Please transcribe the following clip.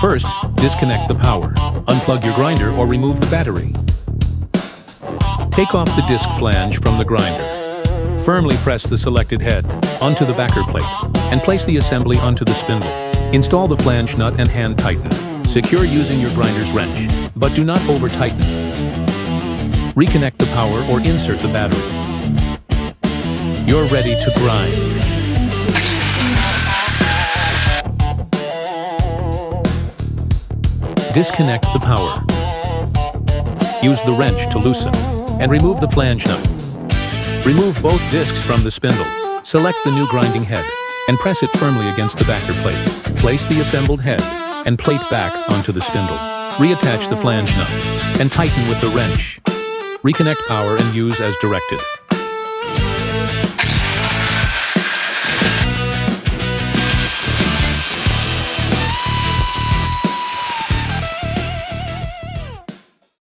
First, disconnect the power. Unplug your grinder or remove the battery. Take off the disc flange from the grinder. Firmly press the selected head onto the backer plate and place the assembly onto the spindle. Install the flange nut and hand tighten. Secure using your grinder's wrench, but do not over-tighten. Reconnect the power or insert the battery. You're ready to grind. Disconnect the power. Use the wrench to loosen and remove the flange nut. Remove both discs from the spindle. Select the new grinding head and press it firmly against the backer plate. Place the assembled head and plate back onto the spindle. Reattach the flange nut and tighten with the wrench. Reconnect power and use as directed.